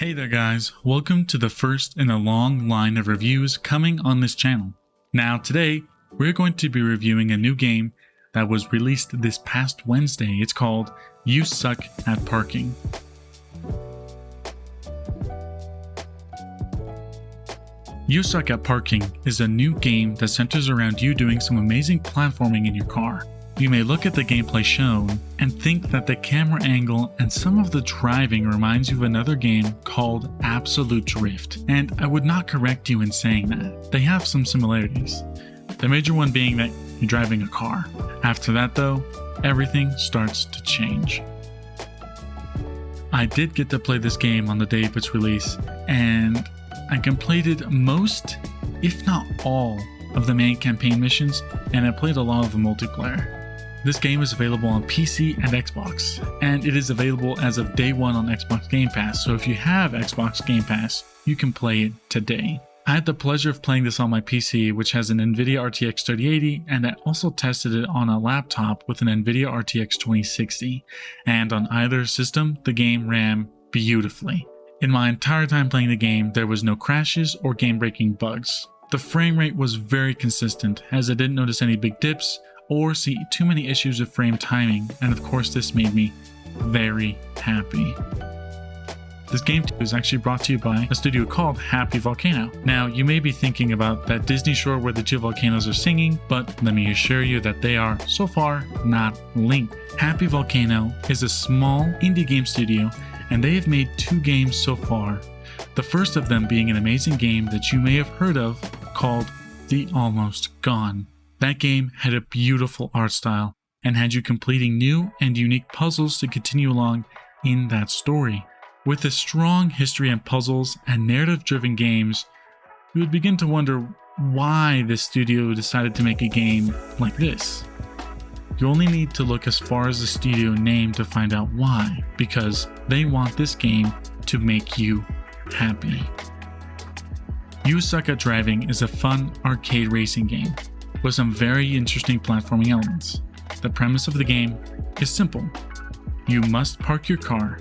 Hey there guys, welcome to the first in a long line of reviews coming on this channel. Now today, we're going to be reviewing a new game that was released this past Wednesday. It's called You Suck at Parking. You Suck at Parking is a new game that centers around you doing some amazing platforming in your car. You may look at the gameplay shown and think that the camera angle and some of the driving reminds you of another game called Absolute Drift, and I would not correct you in saying that. They have some similarities. The major one being that you're driving a car. After that though, everything starts to change. I did get to play this game on the day of its release, and I completed most, if not all, of the main campaign missions, and I played a lot of the multiplayer. This game is available on PC and Xbox, and it is available as of day one on Xbox Game Pass, so if you have Xbox Game Pass, you can play it today. I had the pleasure of playing this on my PC, which has an NVIDIA RTX 3080, and I also tested it on a laptop with an NVIDIA RTX 2060, and on either system, the game ran beautifully. In my entire time playing the game, there was no crashes or game-breaking bugs. The frame rate was very consistent, as I didn't notice any big dips, or see too many issues with frame timing, and of course this made me very happy. This game too is actually brought to you by a studio called Happy Volcano. Now you may be thinking about that Disney shore where the two volcanoes are singing, but let me assure you that they are, so far, not linked. Happy Volcano is a small indie game studio, and they have made 2 games so far. The first of them being an amazing game that you may have heard of called The Almost Gone. That game had a beautiful art style and had you completing new and unique puzzles to continue along in that story. With a strong history in puzzles and narrative-driven games, you would begin to wonder why this studio decided to make a game like this. You only need to look as far as the studio name to find out why, because they want this game to make you happy. You Suck at Driving is a fun arcade racing game with some very interesting platforming elements. The premise of the game is simple. You must park your car,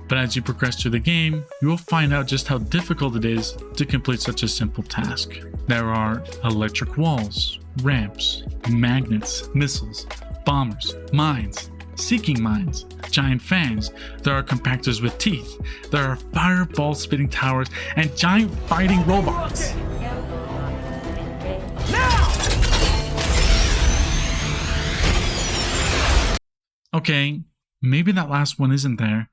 but as you progress through the game, you will find out just how difficult it is to complete such a simple task. There are electric walls, ramps, magnets, missiles, bombers, mines, seeking mines, giant fans, there are compactors with teeth, there are fireball spitting towers, and giant fighting robots. Okay, maybe that last one isn't there,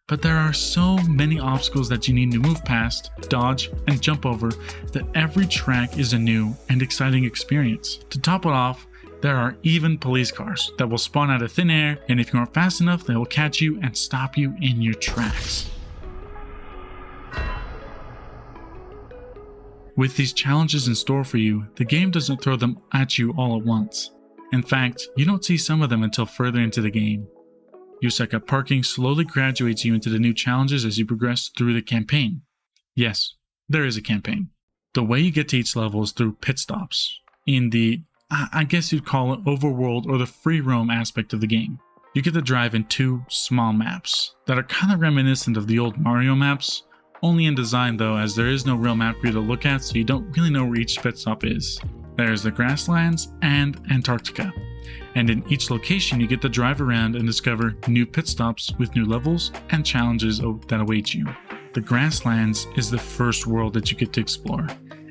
but there are so many obstacles that you need to move past, dodge, and jump over that every track is a new and exciting experience. To top it off, there are even police cars that will spawn out of thin air, and if you aren't fast enough, they will catch you and stop you in your tracks. With these challenges in store for you, the game doesn't throw them at you all at once. In fact, you don't see some of them until further into the game. You Suck at Parking slowly graduates you into the new challenges as you progress through the campaign. Yes, there is a campaign. The way you get to each level is through pit stops in the, I guess you'd call it, overworld or the free roam aspect of the game. You get to drive in 2 small maps that are kind of reminiscent of the old Mario maps, only in design though, as there is no real map for you to look at, so you don't really know where each pit stop is. There's the grasslands and Antarctica, and in each location you get to drive around and discover new pit stops with new levels and challenges that await you. The grasslands is the first world that you get to explore,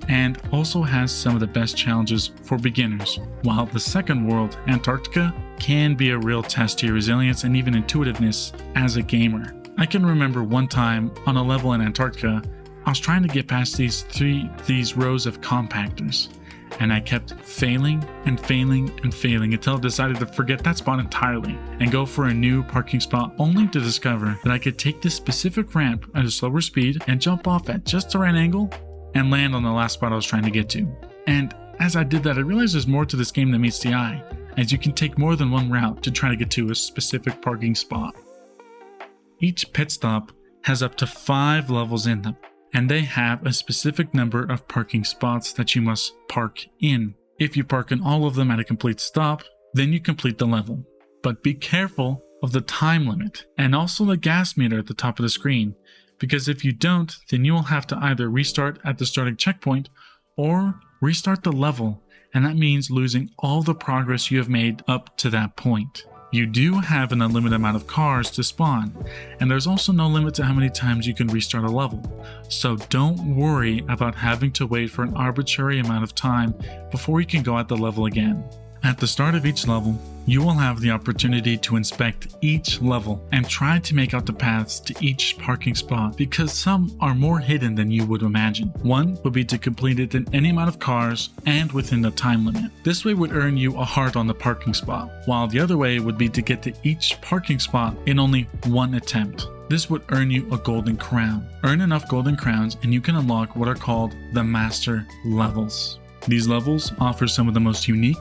and also has some of the best challenges for beginners, while the second world, Antarctica, can be a real test to your resilience and even intuitiveness as a gamer. I can remember one time on a level in Antarctica, I was trying to get past these rows of compactors, and I kept failing until I decided to forget that spot entirely and go for a new parking spot, only to discover that I could take this specific ramp at a slower speed and jump off at just the right angle and land on the last spot I was trying to get to. And as I did that, I realized there's more to this game than meets the eye, as you can take more than one route to try to get to a specific parking spot. Each pit stop has up to 5 levels in them, and they have a specific number of parking spots that you must park in. If you park in all of them at a complete stop, then you complete the level. But be careful of the time limit and also the gas meter at the top of the screen, because if you don't, then you will have to either restart at the starting checkpoint or restart the level, and that means losing all the progress you have made up to that point. You do have an unlimited amount of cars to spawn, and there's also no limit to how many times you can restart a level, so don't worry about having to wait for an arbitrary amount of time before you can go at the level again. At the start of each level, you will have the opportunity to inspect each level and try to make out the paths to each parking spot, because some are more hidden than you would imagine. One would be to complete it in any amount of cars and within the time limit. This way would earn you a heart on the parking spot, while the other way would be to get to each parking spot in only one attempt. This would earn you a golden crown. Earn enough golden crowns and you can unlock what are called the master levels. These levels offer some of the most unique,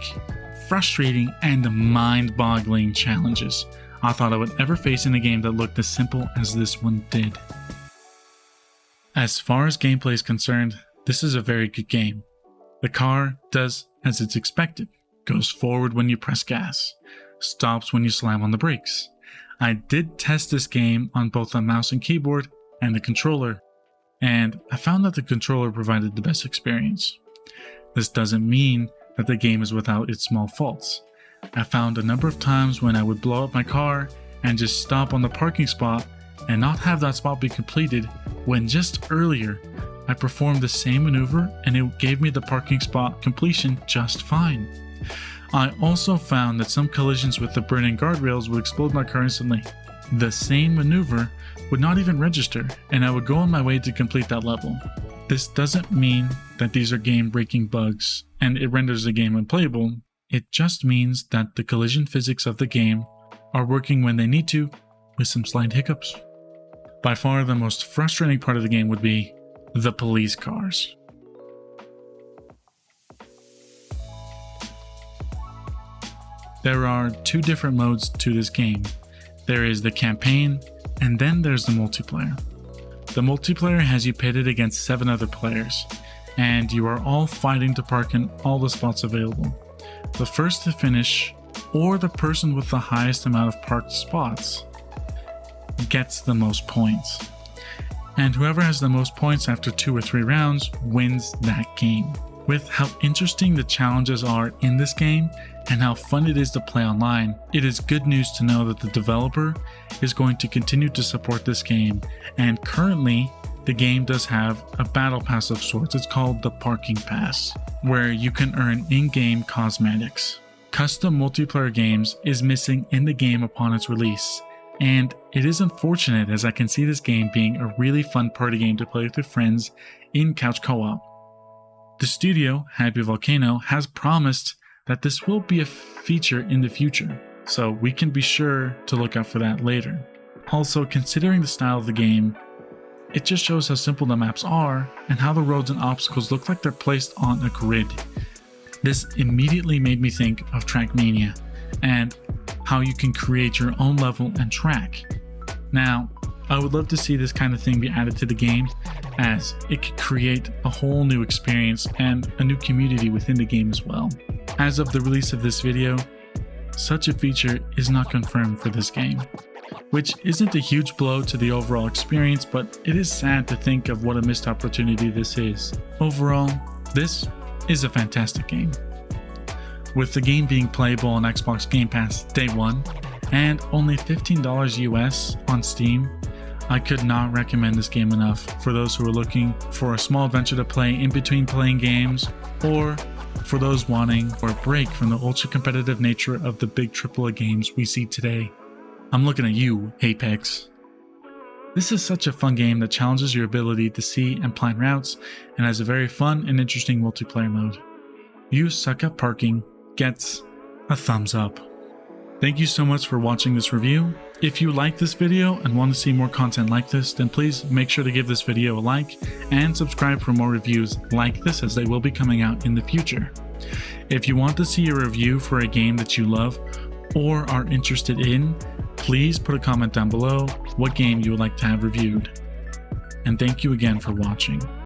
frustrating, and mind-boggling challenges I thought I would ever face in a game that looked as simple as this one did. As far as gameplay is concerned, this is a very good game. The car does as it's expected, goes forward when you press gas, stops when you slam on the brakes. I did test this game on both the mouse and keyboard and the controller, and I found that the controller provided the best experience. This doesn't mean that the game is without its small faults. I found a number of times when I would blow up my car and just stop on the parking spot and not have that spot be completed, when just earlier I performed the same maneuver and it gave me the parking spot completion just fine. I also found that some collisions with the burning guardrails would explode my car instantly. The same maneuver would not even register, and I would go on my way to complete that level. This doesn't mean that these are game-breaking bugs and it renders the game unplayable. It just means that the collision physics of the game are working when they need to, with some slight hiccups. By far the most frustrating part of the game would be the police cars. There are two different modes to this game. There is the campaign, and then there's the multiplayer. The multiplayer has you pitted against 7 other players, and you are all fighting to park in all the spots available. The first to finish, or the person with the highest amount of parked spots, gets the most points. And whoever has the most points after 2 or 3 rounds wins that game. With how interesting the challenges are in this game and how fun it is to play online, it is good news to know that the developer is going to continue to support this game, and currently the game does have a battle pass of sorts. It's called the Parking Pass, where you can earn in-game cosmetics. Custom multiplayer games is missing in the game upon its release, and it is unfortunate, as I can see this game being a really fun party game to play with your friends in couch co-op. The studio, Happy Volcano, has promised that this will be a feature in the future, so we can be sure to look out for that later. Also, considering the style of the game, it just shows how simple the maps are and how the roads and obstacles look like they're placed on a grid. This immediately made me think of Trackmania and how you can create your own level and track. Now, I would love to see this kind of thing be added to the game, as it could create a whole new experience and a new community within the game as well. As of the release of this video, such a feature is not confirmed for this game, which isn't a huge blow to the overall experience, but it is sad to think of what a missed opportunity this is. Overall, this is a fantastic game. With the game being playable on Xbox Game Pass day one and only $15 US on Steam, I could not recommend this game enough for those who are looking for a small adventure to play in between playing games, or for those wanting a break from the ultra-competitive nature of the big AAA games we see today. I'm looking at you, Apex. This is such a fun game that challenges your ability to see and plan routes, and has a very fun and interesting multiplayer mode. You Suck at Parking gets a thumbs up. Thank you so much for watching this review. If you like this video and want to see more content like this, then please make sure to give this video a like and subscribe for more reviews like this, as they will be coming out in the future. If you want to see a review for a game that you love or are interested in, please put a comment down below what game you would like to have reviewed. And thank you again for watching.